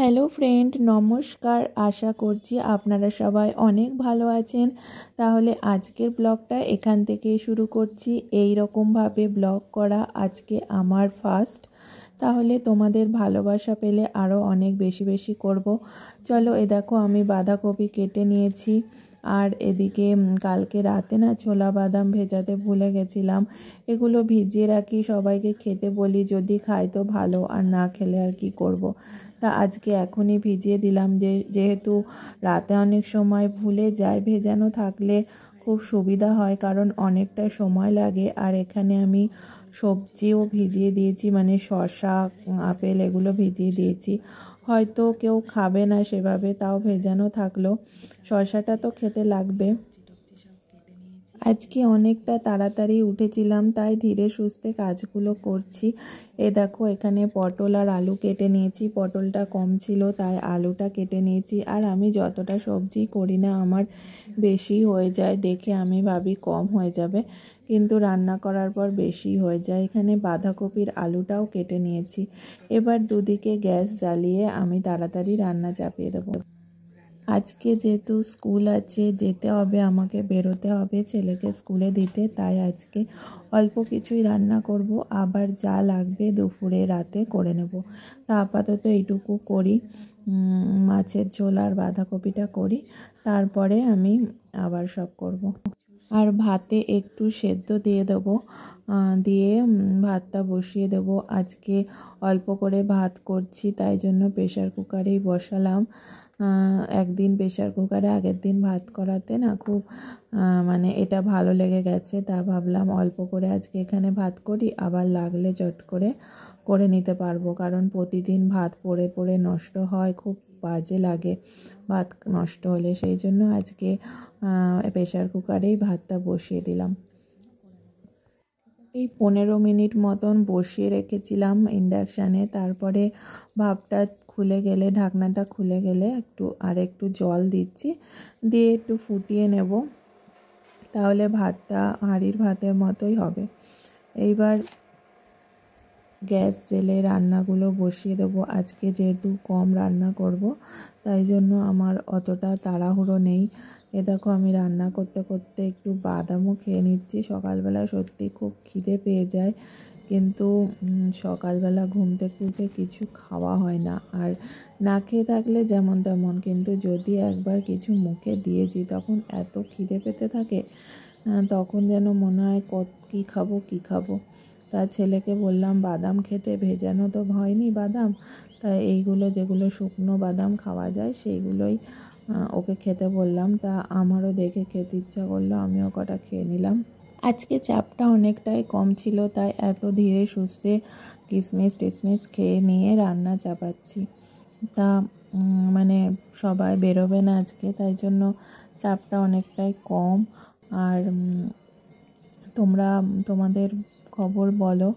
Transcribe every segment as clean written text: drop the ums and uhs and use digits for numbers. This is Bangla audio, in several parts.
হ্যালো ফ্রেন্ড, নমস্কার। আশা করছি আপনারা সবাই অনেক ভালো আছেন। তাহলে আজকের ব্লগটা এখান থেকেই শুরু করছি। এই রকমভাবে ব্লগ করা আজকে আমার ফার্স্ট। তাহলে তোমাদের ভালোবাসা পেলে আরও অনেক বেশি বেশি করব। চলো, এ দেখো আমি বাঁধাকপি কেটে নিয়েছি। আর এদিকে কালকে রাতে না ছোলা বাদাম ভেজাতে ভুলে গেছিলাম। এগুলো ভিজিয়ে রাখি, সবাইকে খেতে বলি, যদি খাই তো ভালো, আর না খেলে আর কি করব। তা আজকে এখনই ভিজিয়ে দিলাম, যেহেতু রাতে অনেক সময় ভুলে যায়। ভেজানো থাকলে খুব সুবিধা হয়, কারণ অনেকটা সময় লাগে। আর এখানে আমি সবজিও ভিজিয়ে দিয়েছি, মানে শসা, আপেল এগুলো ভিজিয়ে দিয়েছি। হয়তো কেউ খাবে না সেভাবে, তাও ভেজানো থাকলো। শসাটা তো খেতে লাগবে। আজকে অনেকটা তাড়াতাড়ি উঠেছিলাম, তাই ধীরে সুস্থে কাজগুলো করছি। এ দেখো এখানে পটল আর আলু কেটে নিয়েছি। পটলটা কম ছিল তাই আলুটা কেটে নিয়েছি। আর আমি যতটা সবজি করি না, আমার বেশি হয়ে যায় দেখে আমি ভাবি কম হয়ে যাবে, কিন্তু রান্না করার পর বেশি হয়ে যায়। এখানে বাঁধাকপির আলুটাও কেটে নিয়েছি। এবার দুদিকে গ্যাস জ্বালিয়ে আমি তাড়াতাড়ি রান্না চাপিয়ে দেবো। আজকে যেহেতু স্কুল আছে, যেতে হবে, আমাকে বেরোতে হবে ছেলেকে স্কুলে দিতে, তাই আজকে অল্প কিছুই রান্না করব। আবার যা লাগবে দুপুরে রাতে করে নেব। তা আপাতত এইটুকু করি, মাছের ঝোল আর বাঁধাকপিটা করি, তারপরে আমি আবার সব করব। আর ভাতে একটু সেদ্ধ দিয়ে দেবো, দিয়ে ভাতটা বসিয়ে দেবো। আজকে অল্প করে ভাত করছি, তাই জন্য প্রেশার কুকারেই বসালাম। একদিন প্রেশার কুকারে আগের দিন ভাত করাতে না খুব মানে এটা ভালো লেগে গেছে, তা ভাবলাম অল্প করে আজকে এখানে ভাত করি, আবার লাগলে চট করে করে নিতে পারবো। কারণ প্রতিদিন ভাত পড়ে পড়ে নষ্ট হয়, খুব বাজে লাগে ভাত নষ্ট হলে। সেই জন্য আজকে প্রেশার কুকারেই ভাতটা বসিয়ে দিলাম। এই 15 মিনিট মতন বসিয়ে রেখেছিলাম ইন্ডাকশানে। তারপরে ভাপটা খুলে গেলে, ঢাকনাটা খুলে গেলে একটু জল দিচ্ছি, দিয়ে একটু ফুটিয়ে নেব, তাহলে ভাতটা হাঁড়ির ভাতের মতোই হবে। এইবার গ্যাস জেলে রান্নাগুলো বসিয়ে দেবো। আজকে যেহেতু কম রান্না করব, তাই জন্য আমার অতটা তাড়াহুড়ো নেই। এ দেখো আমি রান্না করতে করতে একটু বাদামও খেয়ে নিচ্ছি। সকালবেলা সত্যি খুব খিদে পেয়ে যায়, কিন্তু সকালবেলা ঘুম থেকে উঠে কিছু খাওয়া হয় না। আর না খেয়ে থাকলে যেমন তেমন, কিন্তু যদি একবার কিছু মুখে দিয়েছি তখন এত খিদে পেতে থাকে, তখন যেন মনে হয় কী খাবো। তা ছেলেকে বললাম বাদাম খেতে, ভেজানো তো হয়নি বাদাম, তাই এইগুলো যেগুলো শুকনো বাদাম খাওয়া যায় সেইগুলোই ওকে খেতে বললাম। তা আমারও দেখে খেতে ইচ্ছা করলো, আমিও কটা খেয়ে নিলাম। আজকে চাপটা অনেকটাই কম ছিল, তাই এত ধীরে সুস্থে কিশমিশ খেয়ে নিয়ে রান্না চাপাচ্ছি। তা মানে সবাই বেরোবে না আজকে, তাই জন্য চাপটা অনেকটাই কম। আর তোমাদের খবর বলো।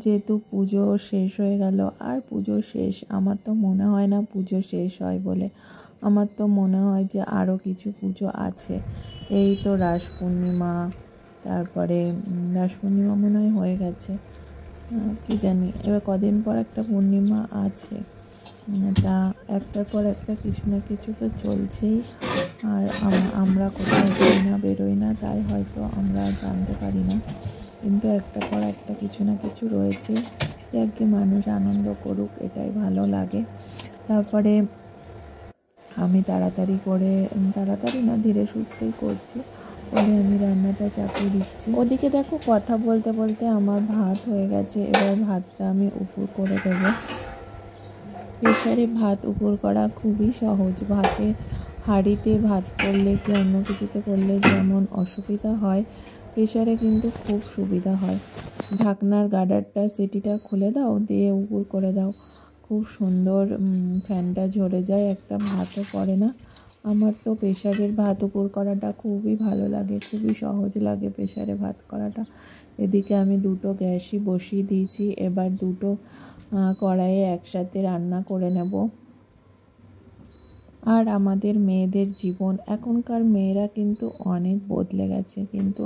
যেহেতু পুজো শেষ হয়ে গেল, আর পুজো শেষ, আমার তো মনে হয় না পুজো শেষ হয় বলে। আমার তো মনে হয় যে আরও কিছু পুজো আছে। এই তো রাস পূর্ণিমা, তারপরে রাস পূর্ণিমা মনে হয় হয়ে গেছে, কি জানি এবার কদিন পর একটা পূর্ণিমা আছে। তা একটার পর একটা কিছু না কিছু তো চলছেই। আর আমরা কোথাও যাই না, বেরোই না, তাই হয়তো আমরা জানতে পারি না, কিন্তু একটার পর একটা কিছু না কিছু রয়েছে। যাকে মানুষ আনন্দ করুক, এটাই ভালো লাগে। তারপরে আমি তাড়াতাড়ি না ধীরে সুস্থেই করছি, পরে আমি রান্নাটা চাপিয়ে দিচ্ছি। ওদিকে দেখো কথা বলতে বলতে আমার ভাত হয়ে গেছে। এবার ভাতটা আমি উপর করে দেবো। প্রেসারে ভাত উপর করা খুবই সহজ। হাঁড়িতে ভাত করলে কি অন্য কিছুতে করলে যেমন অসুবিধা হয়, প্রেসারে কিন্তু খুব সুবিধা হয়। ঢাকনার গার্ডারটা সিটিটা খুলে দাও, দিয়ে উপর করে দাও, খুব সুন্দর ফ্যানটা ঝরে যায়, একটা ভাতও পড়ে না। আমার তো প্রেসারের ভাত উপর করাটা খুবই ভালো লাগে, খুবই সহজ লাগে প্রেসারে ভাত করাটা। এদিকে আমি দুটো গ্যাসই বসিয়ে দিয়েছি, এবার দুটো কড়াইয়ে একসাথে রান্না করে নেব। আর আমাদের মেয়েদের জীবন, এখনকার মেয়েরা কিন্তু অনেক বদলে গেছে, কিন্তু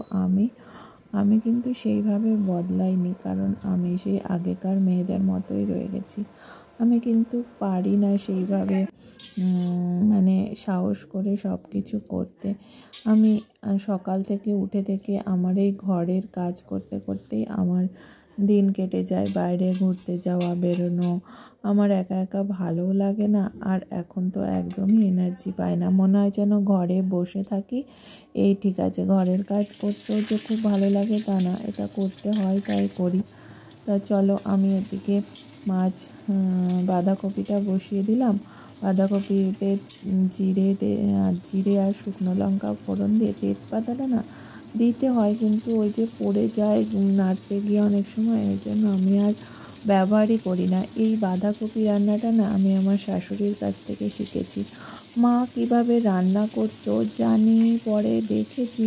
আমি কিন্তু সেইভাবে বদলাইনি, কারণ আমি সেই আগেকার মেয়েদের মতোই রয়ে গেছি। আমি কিন্তু পারি না সেইভাবে মানে সাহস করে সব কিছু করতে। আমি সকাল থেকে উঠে থেকে আমার এই ঘরের কাজ করতে করতেই আমার দিন কেটে যায়। বাইরে ঘুরতে যাওয়া, বেরোনো আমার একা একা ভালোও লাগে না। আর এখন তো একদমই এনার্জি পাই না, মনে হয় যেন ঘরে বসে থাকি, এই ঠিক আছে। ঘরের কাজ করতেও যে খুব ভালো লাগে তা না, এটা করতে হয় তাই করি। তা চলো আমি এদিকে মাছ বাঁধাকপিটা বসিয়ে দিলাম। বাঁধাকপিতে জিরে আর শুকনো লঙ্কা ফোড়ন দিয়ে, তেজপাতাটা না দিতে হয় কিন্তু ওই যে পড়ে যায় নাড়তে গিয়ে অনেক সময়, ওই জন্য আমি আর ব্যবহারই করি না। এই বাঁধাকপি রান্নাটা না আমি আমার শাশুড়ির কাছ থেকে শিখেছি। মা কিভাবে রান্না করতো জানি, পরে দেখেছি,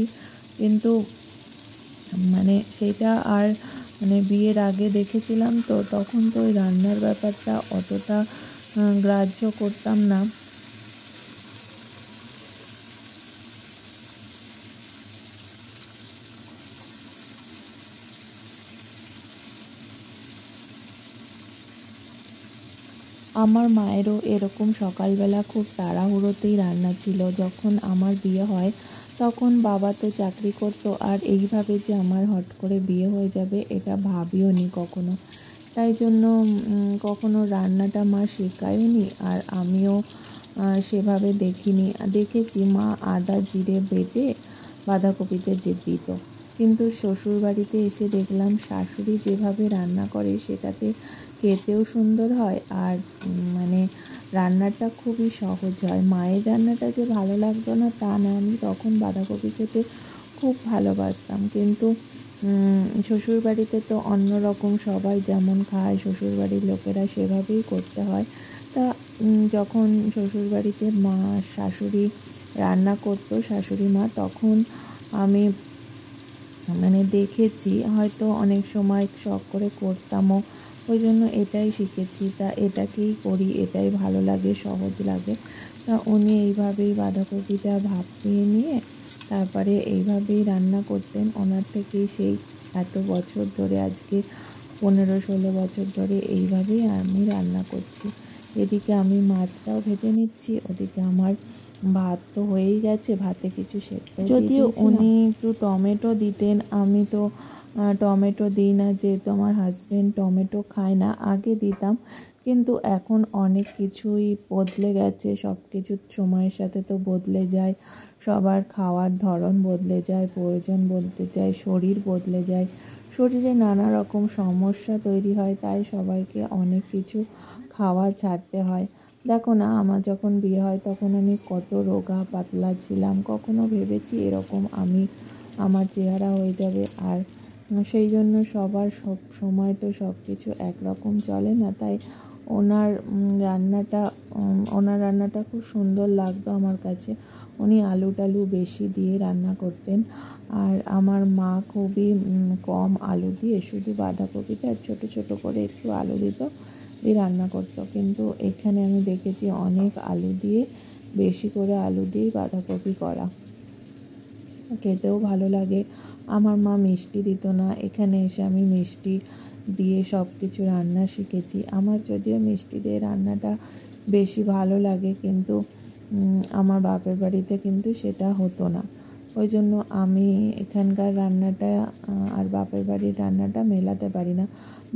কিন্তু মানে সেটা আর মানে বিয়ের আগে দেখেছিলাম তো, তখন তো ওই রান্নার ব্যাপারটা অতটা গ্রাহ্য করতাম না। আমার মায়েরও এরকম সকালবেলা খুব তাড়াহুড়োতেই রান্না ছিল। যখন আমার বিয়ে হয় তখন বাবা তো চাকরি করতো, আর এইভাবে যে আমার হট করে বিয়ে হয়ে যাবে এটা ভাবিও নি কখনো। তাই জন্য কখনো রান্নাটা মা শেখায়ওনি, আর আমিও সেভাবে দেখিনি। দেখেছি মা আদা জিরে বেটে বাঁধাকপিতে যে দিত, কিন্তু শ্বশুরবাড়িতে এসে দেখলাম শাশুড়ি যেভাবে রান্না করে সেটাতে খেতেও সুন্দর হয়, আর মানে রান্নাটা খুবই সহজ হয়। মায়ের রান্নাটা যে ভালো লাগতো না তা না, আমি তখন বাঁধাকপি খেতে খুব ভালোবাসতাম, কিন্তু শ্বশুরবাড়িতে তো অন্যরকম, সবাই যেমন খায় শ্বশুরবাড়ির লোকেরা সেভাবেই করতে হয়। তা যখন শ্বশুরবাড়িতে মা শাশুড়ি রান্না করতো, শাশুড়ি মা, তখন আমি মানে দেখেছি, হয়তো অনেক সময় শখ করে করতামও, ওই জন্য এটাই শিখেছি। তা এটাকেই করি, এটাই ভালো লাগে, সহজ লাগে। তা উনি এইভাবেই বাঁধাকপিটা ভাপিয়ে নিয়ে তারপরে এইভাবেই রান্না করতেন। ওনার থেকেই সেই এত বছর ধরে, আজকে 15-16 বছর ধরে এইভাবেই আমি রান্না করছি। এদিকে আমি মাছটাও ভেজে নিচ্ছি, ওদিকে আমার ভাত তো হয়েই গেছে, ভাতে কিছু সেদ্ধ যদিও উনি একটু টমেটো দিতেন, আমি তো টমেটো দিই না, যেহেতু আমার হাজব্যান্ড টমেটো খায় না। আগে দিতাম, কিন্তু এখন অনেক কিছুই বদলে গেছে, সব কিছু সময়ের সাথে তো বদলে যায়, সবার খাওয়ার ধরন বদলে যায়, প্রয়োজন বদলে যায়, শরীর বদলে যায়, শরীরে নানা রকম সমস্যা তৈরি হয়, তাই সবাইকে অনেক কিছু খাওয়া ছাড়তে হয়। দেখো না, আমার যখন বিয়ে হয় তখন আমি কত রোগা পাতলা ছিলাম, কখনো ভেবেছি এরকম আমার চেহারা হয়ে যাবে। আর সেই জন্য সবার সব সময় তো সব কিছু একরকম চলে না, তাই ওনার রান্নাটা খুব সুন্দর লাগতো আমার কাছে। উনি আলু টালু বেশি দিয়ে রান্না করতেন, আর আমার মা খুবই কম আলু দিয়ে শুধু বাঁধাকপিটা ছোট ছোট করে একটু আলু দিত, দিয়ে রান্না করতো। কিন্তু এখানে আমি দেখেছি অনেক আলু দিয়ে, বেশি করে আলু দিয়েই বাঁধাকপি করা, খেতেও ভালো লাগে। আমার মা মিষ্টি দিত না, এখানে এসে আমি মিষ্টি দিয়ে সব কিছু রান্না শিখেছি। আমার যদিও মিষ্টি দিয়ে রান্নাটা বেশি ভালো লাগে, কিন্তু আমার বাপের বাড়িতে কিন্তু সেটা হতো না, ওই জন্য আমি এখানকার রান্নাটা আর বাপের বাড়ির রান্নাটা মেলাতে পারি না।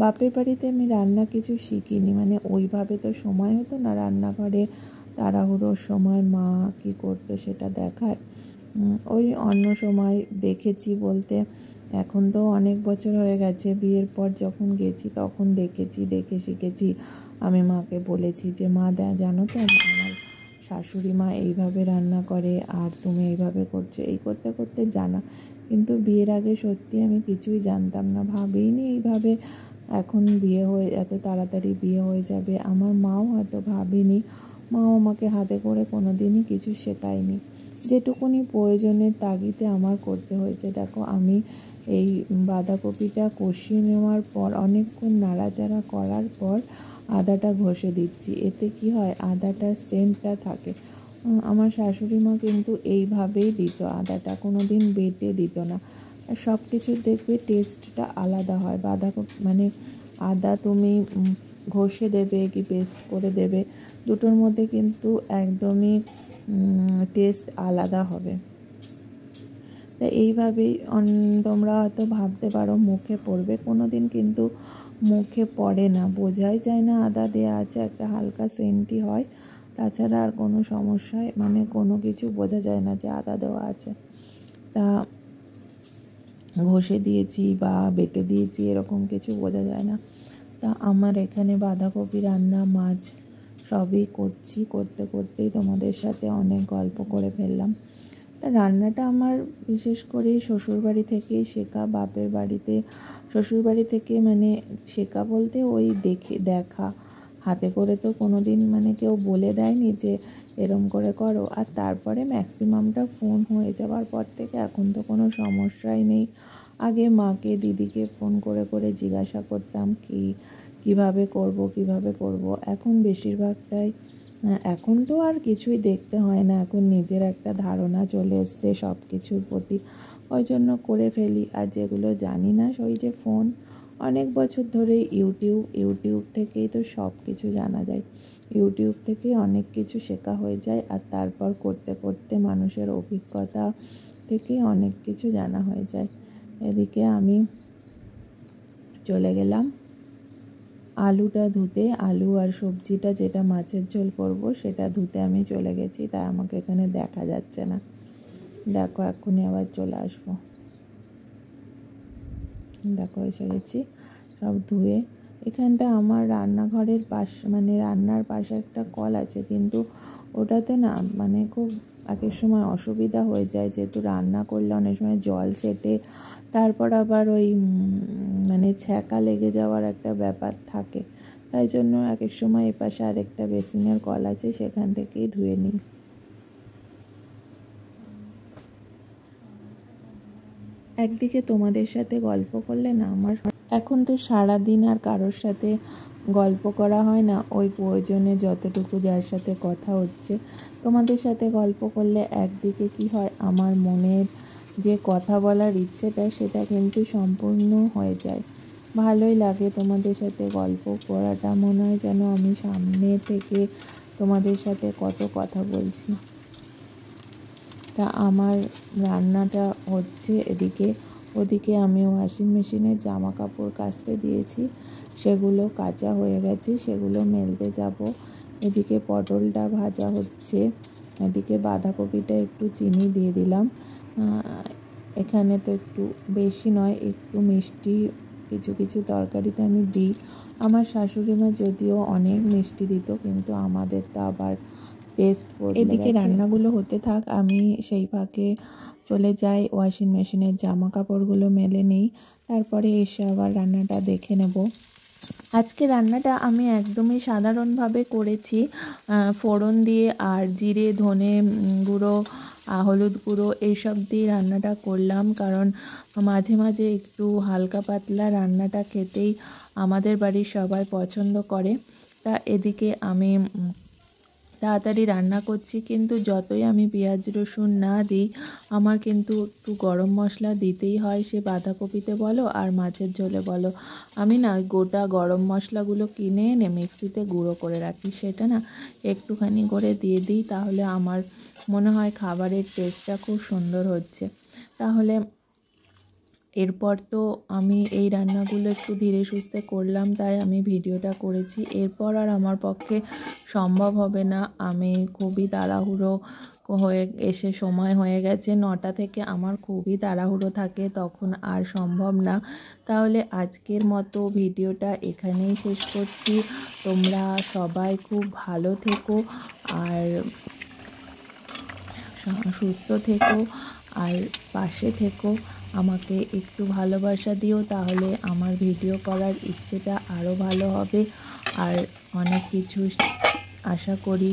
বাপের বাড়িতে আমি রান্না কিছু শিখিনি, মানে ওইভাবে তো সময় হতো না রান্নাঘরে, তাড়াহুড়োর সময় মা কী করতো সেটা দেখার। ওই অন্য সময় দেখেছি বলতে, এখন তো অনেক বছর হয়ে গেছে, বিয়ের পর যখন গেছি তখন দেখেছি, দেখে শিখেছি। আমি মাকে বলেছি যে মা জানো তো আমার শাশুড়ি মা এইভাবে রান্না করে আর তুমি এইভাবে করছো, এই করতে করতে জানা। কিন্তু বিয়ের আগে সত্যি আমি কিছুই জানতাম না, ভাবিনি এইভাবে এখন বিয়ে হয়ে এত তাড়াতাড়ি বিয়ে হয়ে যাবে। আমার মাও হয়তো ভাবেনি, মাও আমাকে হাতে করে কোনো দিনই কিছু শেখায়নি, যেটুকুনি প্রয়োজনের তাগিদে আমার করতে হয়েছে। দেখো আমি এই বাঁধাকপিটা কষিয়ে নেওয়ার পর অনেকক্ষণ নাড়াচাড়া করার পর আদাটা ঘষে দিচ্ছি, এতে কি হয় আদাটার সেন্টটা থাকে। আমার শাশুড়ি মা কিন্তু এইভাবেই দিত আদাটা, কোনো দিন বেটে দিত না। আর সব কিছুর দেখবে টেস্টটা আলাদা হয়। বাঁধাকপি মানে আদা তুমি ঘষে দেবে কি পেস্ট করে দেবে, দুটোর মধ্যে কিন্তু একদমই টেস্ট আলাদা হবে। তা এইভাবেই তোমরা হয়তো ভাবতে পারো মুখে পড়বে, কোনো দিন কিন্তু মুখে পড়ে না, বোঝাই যায় না আদা দেওয়া আছে, একটা হালকা সেন্টই হয়, তাছাড়া আর কোনো সমস্যায় মানে কোনো কিছু বোঝা যায় না যে আদা দেওয়া আছে। তা ঘষে দিয়েছি বা বেটে দিয়েছি এরকম কিছু বোঝা যায় না। তা আমার এখানে বাঁধাকপি রান্না, মাছ সবই করছি, করতে করতেই তোমাদের সাথে অনেক গল্প করে ফেললাম। তা রান্নাটা আমার বিশেষ করে শ্বশুরবাড়ি থেকেই শেখা, বাপের বাড়িতে শ্বশুরবাড়ি থেকে মানে শেখা বলতে ওই দেখা, হাতে করে তো কোনো দিন মানে কেউ বলে দেয়নি যে এরম করে করো। আর তারপরে ম্যাক্সিমামটা ফোন হয়ে যাওয়ার পর থেকে এখন তো কোনো সমস্যাই নেই। আগে মাকে দিদিকে ফোন করে করে জিজ্ঞাসা করতাম কিভাবে করব। এখন বেশিরভাগটাই এখন তো আর কিছুই দেখতে হয় না, এখন নিজের একটা ধারণা চলে এসছে সব কিছুর প্রতি, ওই জন্য করে ফেলি। আর যেগুলো জানি না ওই যে ফোন, অনেক বছর ধরে ইউটিউব থেকেই তো সব কিছু জানা যায়, ইউটিউব থেকে অনেক কিছু শেখা হয়ে যায়। আর তারপর করতে করতে মানুষের অভিজ্ঞতা থেকে অনেক কিছু জানা হয়ে যায়। এদিকে আমি চলে গেলাম আলুটা ধুতে, আলু আর সবজিটা যেটা মাছের ঝোল করব সেটা ধুতে আমি চলে গেছি, তাই আমাকে এখানে দেখা যাচ্ছে না। দেখো এক্ষুনি আবার চলে আসবো। দেখো এসে গেছি সব ধুয়ে। এখানটা আমার রান্নাঘরের পাশ মানে রান্নার পাশে একটা কল আছে, কিন্তু ওটাতে না মানে খুব একের সময় অসুবিধা হয়ে যায়, যেহেতু রান্না করলে অনেক সময় জল ছেটে তারপর আবার ওই মানে ছ্যাঁকা লেগে যাওয়ার একটা ব্যাপার থাকে, তাই জন্য একের সময় এপাশে আরেকটা বেসিনের কল আছে, সেখান থেকেই ধুয়ে নিই। একদিকে তোমাদের সাথে গল্প করলে না আমার এখন তো সারাদিন আর কারোর সাথে গল্প করা হয় না, ওই প্রয়োজনে যতটুকু যার সাথে কথা হচ্ছে তোমাদের সাথে গল্প করলে একদিকে কি হয়, আমার মনের যে কথা বলার ইচ্ছেটা সেটা কিন্তু সম্পূর্ণ হয়ে যায়, ভালোই লাগে তোমাদের সাথে গল্প করাটা, মনে হয় যেন আমি সামনে থেকে তোমাদের সাথে কত কথা বলছি। তা আমার রান্নাটা হচ্ছে এদিকে, ওদিকে আমি ওয়াশিং মেশিনে জামা কাপড় কাচতে দিয়েছি, সেগুলো কাচা হয়ে গেছে, সেগুলো মেলতে যাব। এদিকে পটলটা ভাজা হচ্ছে, এদিকে বাঁধাকপিটা একটু চিনি দিয়ে দিলাম। এখানে তো একটু বেশি নয়, একটু মিষ্টি কিছু কিছু তরকারিতে আমি দিই। আমার শাশুড়ি মা যদিও অনেক মিষ্টি দিত, কিন্তু আমাদের তো আবার টেস্ট বদলে গেছে। এদিকে রান্নাগুলো হতে থাক, আমি সেই ফাঁকে চলে যাই ওয়াশিং মেশিনের জামা কাপড়গুলো মেলে নিই, তারপরে এসে আবার রান্নাটা দেখে নেব। আজকে রান্নাটা আমি একদমই সাধারণভাবে করেছি, ফোড়ন দিয়ে আর জিরে ধনে গুঁড়ো হলুদ গুঁড়ো এইসব দিয়ে রান্নাটা করলাম, কারণ মাঝে মাঝে একটু হালকা পাতলা রান্নাটা খেতেই আমাদের বাড়ির সবাই পছন্দ করে। তা এদিকে আমি তাড়াতাড়ি রান্না করছি, কিন্তু যতই আমি পেঁয়াজ রসুন না দিই আমার কিন্তু একটু গরম মশলা দিতেই হয়, সে বাঁধাকপিতে বলো আর মাছের ঝোলে বলো। আমি না গোটা গরম মশলাগুলো কিনে এনে মিক্সিতে গুঁড়ো করে রাখি, সেটা না একটুখানি করে দিয়ে দিই, তাহলে আমার মনে হয় খাবারের টেস্টটা খুব সুন্দর হচ্ছে। তাহলে এরপর তো আমি এই রান্নাগুলো একটু ধীরে সুস্থে করলাম, তাই আমি ভিডিওটা করেছি। এরপর আর আমার পক্ষে সম্ভব হবে না, আমি খুবই তাড়াহুড়ো হয়ে এসে সময় হয়ে গেছে 9টা থেকে, আমার খুবই তাড়াহুড়ো থাকে, তখন আর সম্ভব না। তাহলে আজকের মতো ভিডিওটা এখানেই শেষ করছি। তোমরা সবাই খুব ভালো থেকো আর সুস্থ থেকো আর পাশে থেকো, আমাকে একটু ভালোবাসা দিও, তাহলে আমার ভিডিও করার ইচ্ছেটা আরও ভালো হবে। আর অনেক কিছু আশা করি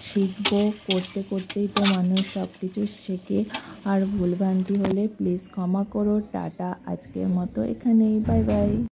শিখবো, করতে করতেই তো মানুষ সব কিছু শেখে। আর ভুলভ্রান্তি হলে প্লিজ ক্ষমা করো। টাটা, আজকের মতো এখানেই, বাই বাই।